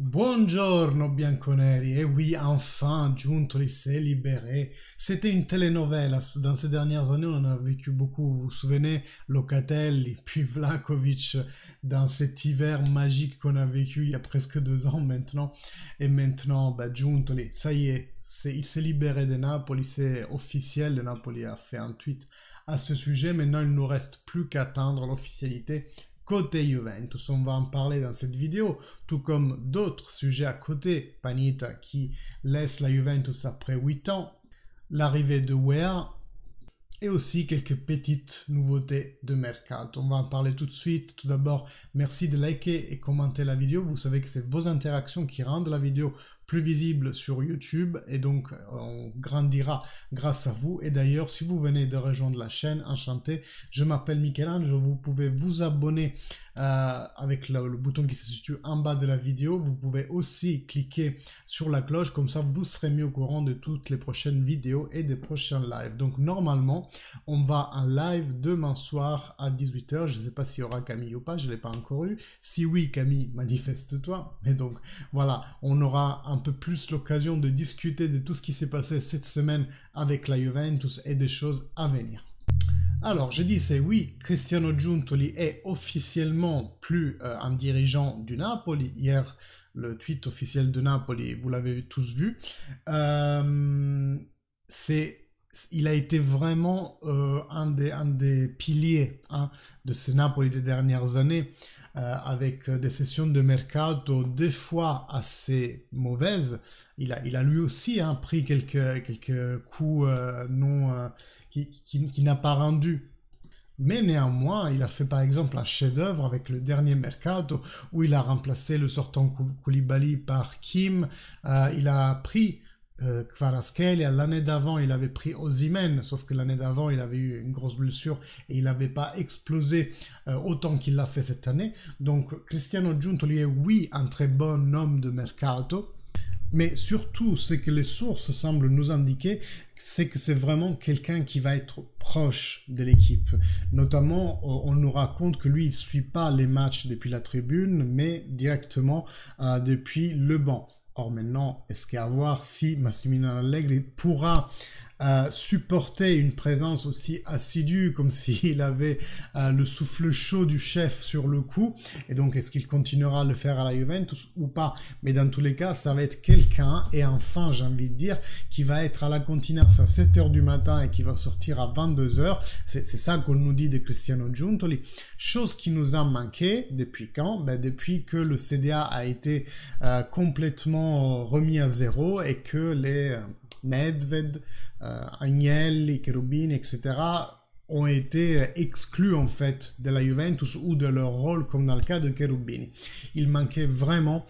Buongiorno bianconeri, et oui, enfin, Giuntoli s'est libéré. C'était une telenovela. Dans ces dernières années, on en a vécu beaucoup. Vous vous souvenez, Locatelli, puis Vlahovic, dans cet hiver magique qu'on a vécu il y a presque 2 ans maintenant. Et maintenant, Giuntoli, ça y est, il s'est libéré de Napoli, c'est officiel. Le Napoli a fait un tweet à ce sujet. Maintenant, il ne nous reste plus qu'à attendre l'officialité côté Juventus. On va en parler dans cette vidéo, tout comme d'autres sujets à côté. Panita qui laisse la Juventus après 8 ans, l'arrivée de Weah et aussi quelques petites nouveautés de mercato. On va en parler tout de suite. Tout d'abord, merci de liker et commenter la vidéo. Vous savez que c'est vos interactions qui rendent la vidéo plus visible sur YouTube et donc on grandira grâce à vous. Et d'ailleurs, si vous venez de rejoindre la chaîne, enchanté, je m'appelle Michel-Ange, vous pouvez vous abonner avec le bouton qui se situe en bas de la vidéo. Vous pouvez aussi cliquer sur la cloche, comme ça vous serez mis au courant de toutes les prochaines vidéos et des prochains lives. Donc normalement, on va en live demain soir à 18 h. Je ne sais pas s'il y aura Camille ou pas, je ne l'ai pas encore eu. Si oui, Camille, manifeste-toi. Et donc voilà, on aura un peu plus l'occasion de discuter de tout ce qui s'est passé cette semaine avec la Juventus et des choses à venir. Alors, je disais oui, Cristiano Giuntoli est officiellement plus un dirigeant du Napoli. Hier, le tweet officiel de Napoli, vous l'avez tous vu. Il a été vraiment un des piliers de ce Napoli des dernières années, avec des sessions de mercato des fois assez mauvaises. Il a lui aussi pris quelques coups qui n'a pas rendu. Mais néanmoins, il a fait par exemple un chef-d'œuvre avec le dernier mercato où il a remplacé le sortant Koulibaly par Kim. Il a pris Kvaratskhelia. L'année d'avant, il avait pris Osimhen, sauf que l'année d'avant, il avait eu une grosse blessure et il n'avait pas explosé autant qu'il l'a fait cette année. Donc, Cristiano Giuntoli est, oui, un très bon homme de mercato, mais surtout, ce que les sources semblent nous indiquer, c'est que c'est vraiment quelqu'un qui va être proche de l'équipe. Notamment, on nous raconte que lui, il ne suit pas les matchs depuis la tribune, mais directement depuis le banc. Or maintenant, est-ce qu'à voir si Massimiliano Allegri pourra supporter une présence aussi assidue comme s'il avait le souffle chaud du chef sur le coup, et donc est-ce qu'il continuera à le faire à la Juventus ou pas? Mais dans tous les cas, ça va être quelqu'un, et enfin j'ai envie de dire, qui va être à la Continence à 7 h du matin et qui va sortir à 22 h. C'est ça qu'on nous dit de Cristiano Giuntoli, chose qui nous a manqué depuis quand? Depuis que le CDA a été complètement remis à zéro et que les Nedved, Agnelli, Cherubini, etc. ont été exclus en fait de la Juventus ou de leur rôle, comme dans le cas de Cherubini. Il manquait vraiment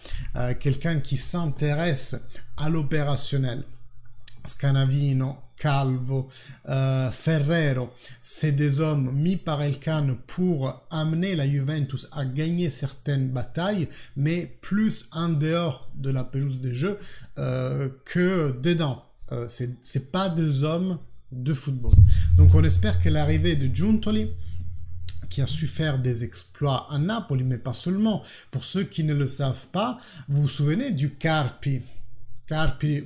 quelqu'un qui s'intéresse à l'opérationnel. Scanavino, Calvo, Ferrero, c'est des hommes mis par Elkann pour amener la Juventus à gagner certaines batailles, mais plus en dehors de la pelouse des jeux que dedans. C'est pas des hommes de football. Donc on espère que l'arrivée de Giuntoli, qui a su faire des exploits à Napoli, mais pas seulement. Pour ceux qui ne le savent pas, vous vous souvenez du Carpi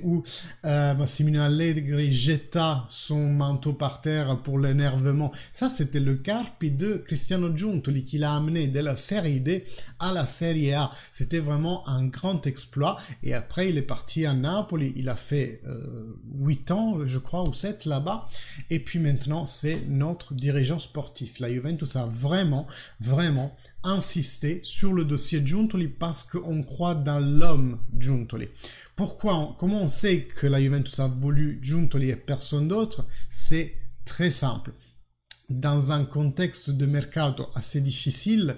où Massimiliano Allegri jeta son manteau par terre pour l'énervement. Ça, c'était le Carpi de Cristiano Giuntoli qui l'a amené de la Serie D à la Serie A. C'était vraiment un grand exploit. Et après, il est parti à Napoli. Il a fait 8 ans, je crois, ou 7 là-bas. Et puis maintenant, c'est notre dirigeant sportif. La Juventus a vraiment insisté sur le dossier Giuntoli parce qu'on croit dans l'homme Giuntoli. Pourquoi? Comment on sait que la Juventus a voulu Giuntoli et personne d'autre? C'est très simple. Dans un contexte de mercato assez difficile,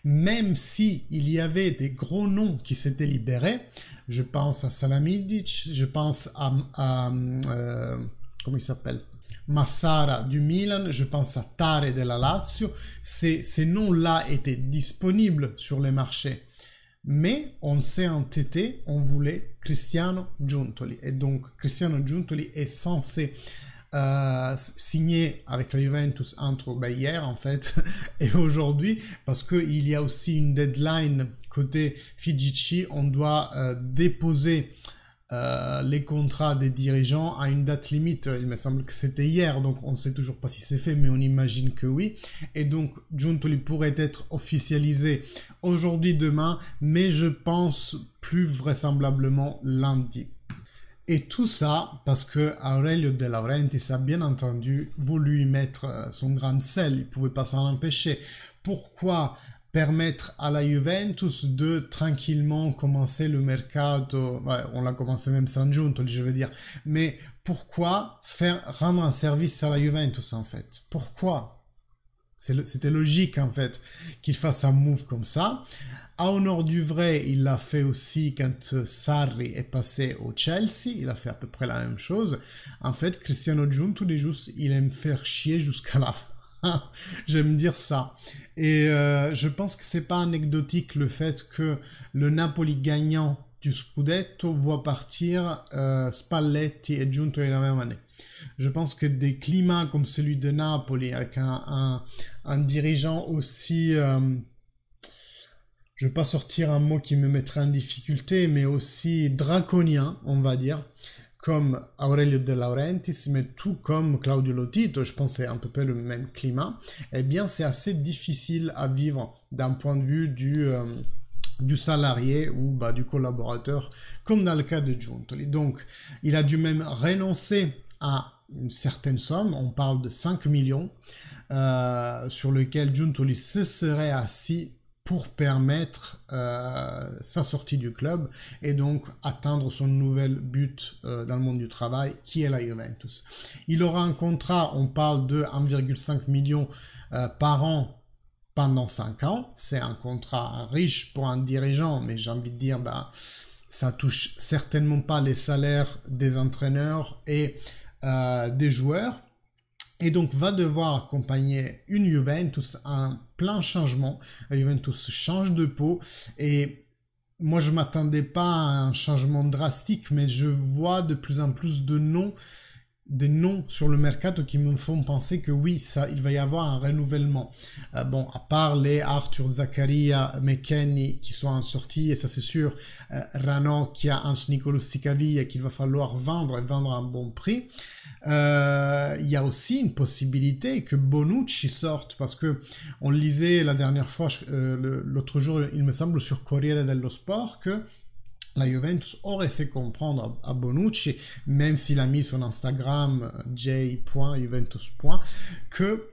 même si il y avait des gros noms qui s'étaient libérés, je pense à Salamidzic, je pense à comment il s'appelle? Massara du Milan, je pense à Tare de la Lazio, ces noms-là étaient disponibles sur les marchés. Mais on s'est entêté, on voulait Cristiano Giuntoli. Et donc Cristiano Giuntoli est censé signé avec la Juventus entre hier en fait et aujourd'hui, parce qu'il y a aussi une deadline côté FIGC. On doit déposer les contrats des dirigeants à une date limite. Il me semble que c'était hier, donc on ne sait toujours pas si c'est fait, mais on imagine que oui. Et donc Giuntoli pourrait être officialisé aujourd'hui, demain, mais je pense plus vraisemblablement lundi. Et tout ça parce que Aurelio De Laurentiis a bien entendu voulu y mettre son grain de sel, il ne pouvait pas s'en empêcher. Pourquoi permettre à la Juventus de tranquillement commencer le mercato, ouais, on l'a commencé même sans Giuntoli, je veux dire, mais pourquoi rendre un service à la Juventus en fait? Pourquoi? C'était logique en fait qu'il fasse un move comme ça. À honneur du vrai, il l'a fait aussi quand Sarri est passé au Chelsea, il a fait à peu près la même chose. En fait, Cristiano Giuntoli, il aime faire chier jusqu'à la fin. J'aime dire ça. Et je pense que c'est pas anecdotique le fait que le Napoli gagnant du Scudetto voit partir Spalletti et Giuntoli la même année. Je pense que des climats comme celui de Napoli, avec un dirigeant aussi... je ne vais pas sortir un mot qui me mettrait en difficulté, mais aussi draconien, on va dire, comme Aurelio De Laurentiis, mais tout comme Claudio Lotito, je pense que c'est à peu près le même climat, eh bien c'est assez difficile à vivre d'un point de vue du salarié ou du collaborateur, comme dans le cas de Giuntoli. Donc, il a dû même renoncer à une certaine somme, on parle de 5 millions, sur lequel Giuntoli se serait assis pour permettre sa sortie du club et donc atteindre son nouvel but dans le monde du travail qui est la Juventus. Il aura un contrat, on parle de 1,5 million par an pendant 5 ans. C'est un contrat riche pour un dirigeant, mais j'ai envie de dire, ça touche certainement pas les salaires des entraîneurs et des joueurs. Et donc va devoir accompagner une Juventus à un plein changement. La Juventus change de peau et moi je m'attendais pas à un changement drastique, mais je vois de plus en plus des noms sur le mercato qui me font penser que oui, il va y avoir un renouvellement. Bon, à part les Arthur Zaccaria, McKennie qui sont en sortie, et ça c'est sûr, Ranocchia, Hans Nicolas Caviglia qu'il va falloir vendre et vendre à un bon prix. Il y a aussi une possibilité que Bonucci sorte, parce que on lisait la dernière fois, l'autre jour, il me semble, sur Corriere dello Sport, que la Juventus aurait fait comprendre à Bonucci, même s'il a mis son Instagram j.juventus. Que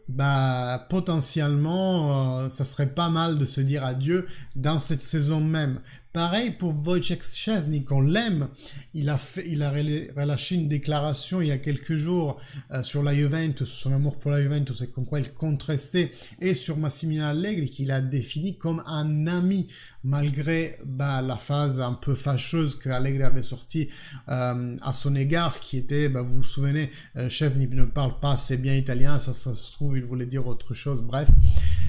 potentiellement ça serait pas mal de se dire adieu dans cette saison même. Pareil pour Wojciech Szczesny, qu'on l'aime, il a relâché une déclaration il y a quelques jours sur la Juventus, son amour pour la Juventus et comme quoi il compte rester, et sur Massimiliano Allegri qu'il a défini comme un ami, malgré la phase un peu fâcheuse que Allegri avait sortie à son égard, qui était, vous vous souvenez, Szczesny ne parle pas assez bien italien, ça se trouve il voulait dire autre chose, bref.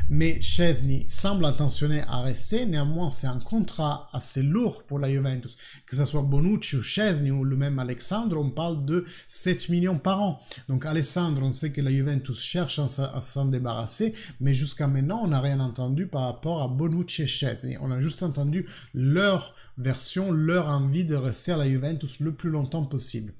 Mais Szczesny semble intentionné à rester, néanmoins c'est un contrat assez lourd pour la Juventus, que ce soit Bonucci ou Szczesny ou le même Alessandro, on parle de 7 millions par an. Donc Alessandro, on sait que la Juventus cherche à s'en débarrasser, mais jusqu'à maintenant on n'a rien entendu par rapport à Bonucci et Szczesny. On a juste entendu leur version, leur envie de rester à la Juventus le plus longtemps possible.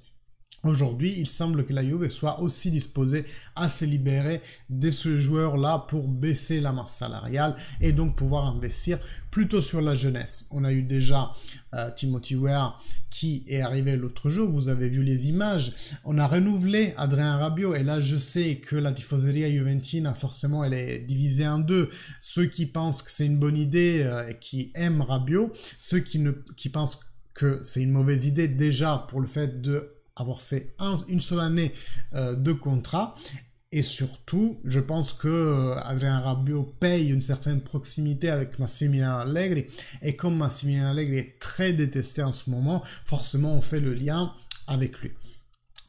Aujourd'hui, il semble que la Juve soit aussi disposée à se libérer de ce joueur-là pour baisser la masse salariale et donc pouvoir investir plutôt sur la jeunesse. On a eu déjà Timothy Weah qui est arrivé l'autre jour, vous avez vu les images. On a renouvelé Adrien Rabiot et là je sais que la tifoseria juventina forcément elle est divisée en deux. Ceux qui pensent que c'est une bonne idée et qui aiment Rabiot, ceux qui pensent que c'est une mauvaise idée déjà pour le fait de avoir fait une seule année de contrat, et surtout je pense que Adrien Rabiot paye une certaine proximité avec Massimiliano Allegri, et comme Massimiliano Allegri est très détesté en ce moment, forcément on fait le lien avec lui.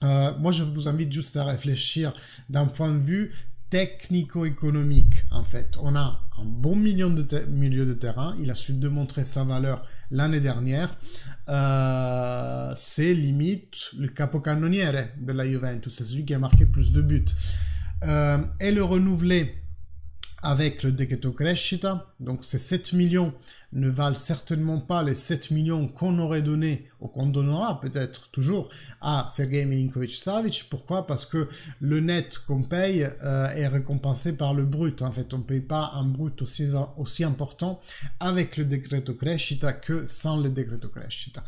Moi je vous invite juste à réfléchir d'un point de vue technico-économique. En fait, on a un bon milieu de terrain, il a su démontrer sa valeur l'année dernière, c'est limite le capocannoniere de la Juventus, c'est celui qui a marqué plus de buts. Et le renouveler avec le decreto crescita, donc ces 7 millions ne valent certainement pas les 7 millions qu'on aurait donné, ou qu'on donnera peut-être toujours, à Sergei Milinkovic-Savic. Pourquoi? Parce que le net qu'on paye est récompensé par le brut. En fait, on ne paye pas un brut aussi important avec le decreto crescita que sans le decreto crescita.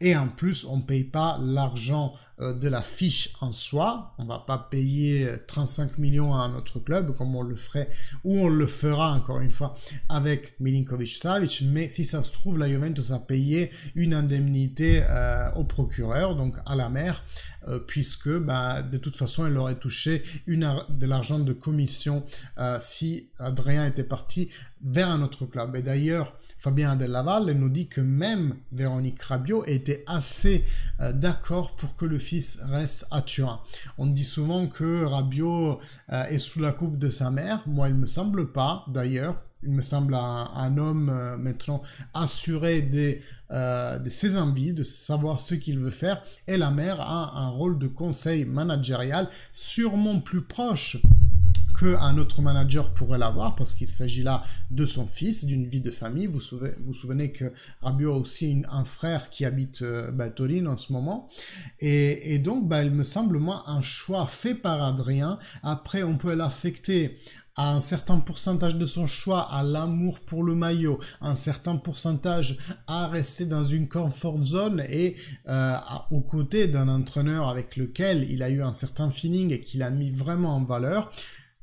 Et en plus, on ne paye pas l'argent de la fiche en soi. On ne va pas payer 35 millions à un autre club comme on le ferait, ou on le fera encore une fois avec Milinkovic-Savic, mais si ça se trouve, la Juventus a payé une indemnité au procureur, donc à la mère, puisque de toute façon, elle aurait touché de l'argent de commission si Adrien était parti vers un autre club. Et d'ailleurs, Fabien Delaval nous dit que même Véronique Rabiot était assez d'accord pour que le fils reste à Turin. On dit souvent que Rabiot est sous la coupe de sa mère. Moi, il me semble pas, d'ailleurs. Il me semble un homme maintenant assuré de ses envies, de savoir ce qu'il veut faire. Et la mère a un rôle de conseil managérial sûrement plus proche qu'un autre manager pourrait l'avoir, parce qu'il s'agit là de son fils, d'une vie de famille. Vous vous souvenez que Rabiot a aussi un frère qui habite Torino en ce moment. Et donc, il me semble, moi, un choix fait par Adrien. Après, on peut l'affecter à un certain pourcentage de son choix à l'amour pour le maillot, un certain pourcentage à rester dans une comfort zone et aux côtés d'un entraîneur avec lequel il a eu un certain feeling et qu'il a mis vraiment en valeur.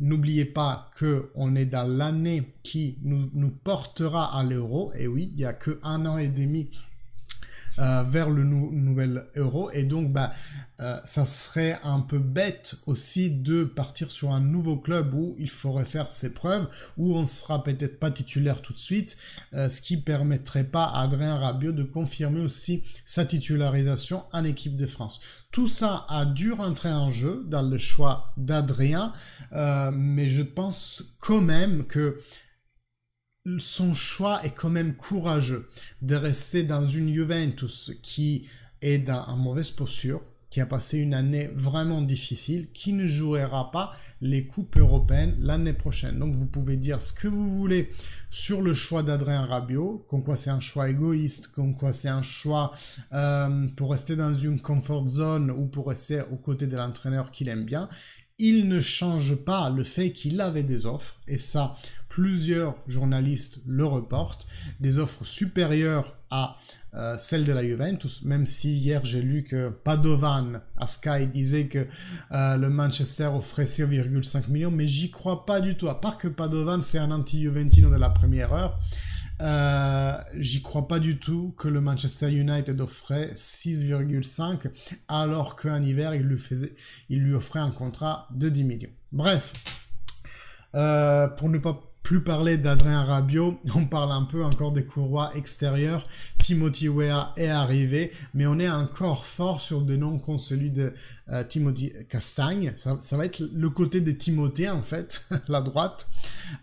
N'oubliez pas qu'on est dans l'année qui nous portera à l'euro. Et oui, il n'y a que 1 an et demi vers le nouvel euro. Et donc, ça serait un peu bête aussi de partir sur un nouveau club où il faudrait faire ses preuves, où on sera peut-être pas titulaire tout de suite, ce qui permettrait pas à Adrien Rabiot de confirmer aussi sa titularisation en équipe de France. Tout ça a dû rentrer en jeu dans le choix d'Adrien, mais je pense quand même que son choix est quand même courageux de rester dans une Juventus qui est dans une mauvaise posture, qui a passé une année vraiment difficile, qui ne jouera pas les coupes européennes l'année prochaine. Donc vous pouvez dire ce que vous voulez sur le choix d'Adrien Rabiot, comme quoi c'est un choix égoïste, comme quoi c'est un choix pour rester dans une comfort zone ou pour rester aux côtés de l'entraîneur qu'il aime bien. Il ne change pas le fait qu'il avait des offres, et ça, plusieurs journalistes le reportent, des offres supérieures à celles de la Juventus, même si hier j'ai lu que Padovan à Sky disait que le Manchester offrait 6,5 millions, mais j'y crois pas du tout, à part que Padovan c'est un anti-Juventino de la première heure. J'y crois pas du tout que le Manchester United offrait 6,5 alors qu'en hiver il lui offrait un contrat de 10 millions. Bref, pour ne pas plus parler d'Adrien Rabiot, on parle un peu encore des courroies extérieures. Timothy Weah est arrivé, mais on est encore fort sur des noms comme celui de Timothy Castagne. Ça va être le côté de Timothée, en fait, la droite.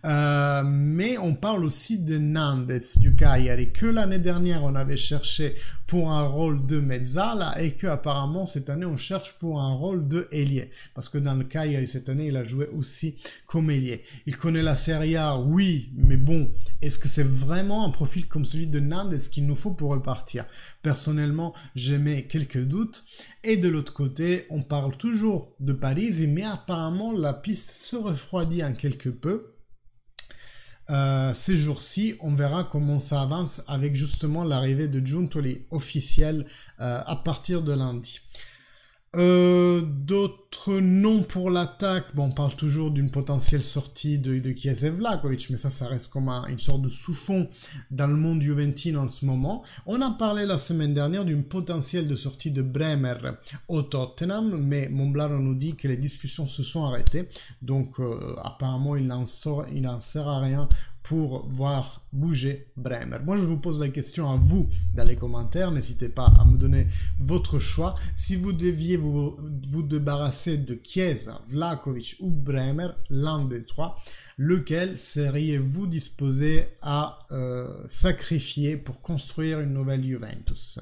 Mais on parle aussi de Nandes du Cagliari, que l'année dernière on avait cherché pour un rôle de mezzala et que apparemment cette année on cherche pour un rôle de ailier. Parce que dans le Cagliari cette année il a joué aussi comme ailier. Il connaît la Serie A, oui, mais bon, est-ce que c'est vraiment un profil comme celui de Nandes qu'il nous faut pour repartir? Personnellement, j'émets quelques doutes. Et de l'autre côté, on parle toujours de Paris, mais apparemment la piste se refroidit un quelque peu. Ces jours-ci, on verra comment ça avance avec justement l'arrivée de Giuntoli officielle à partir de lundi. D'autres noms pour l'attaque, bon, on parle toujours d'une potentielle sortie de Chiesa Vlahovic, mais ça reste comme une sorte de sous-fond dans le monde juventino en ce moment. On a parlé la semaine dernière d'une potentielle de sortie de Bremer au Tottenham, mais Monblano nous dit que les discussions se sont arrêtées, donc apparemment il n'en sert à rien pour voir bouger Bremer. Moi, je vous pose la question à vous dans les commentaires. N'hésitez pas à me donner votre choix. Si vous deviez vous débarrasser de Chiesa, Vlahovic ou Bremer, l'un des trois, lequel seriez-vous disposé à sacrifier pour construire une nouvelle Juventus?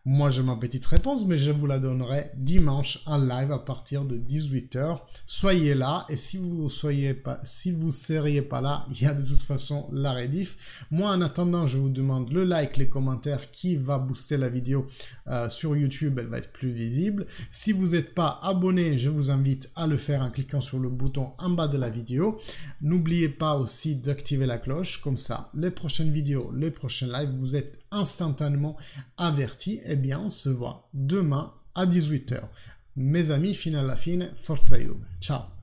Moi, j'ai ma petite réponse, mais je vous la donnerai dimanche en live à partir de 18 h. Soyez là, et si vous seriez pas là, il y a de toute façon la rediff. Moi, en attendant, je vous demande le like, les commentaires qui va booster la vidéo sur YouTube, elle va être plus visible. Si vous n'êtes pas abonné, je vous invite à le faire en cliquant sur le bouton en bas de la vidéo. N'oubliez pas aussi d'activer la cloche, comme ça, les prochaines vidéos, les prochains lives, vous êtes instantanément avertis. Eh bien, on se voit demain à 18 h. Mes amis, fino alla fine, forza Juve. Ciao.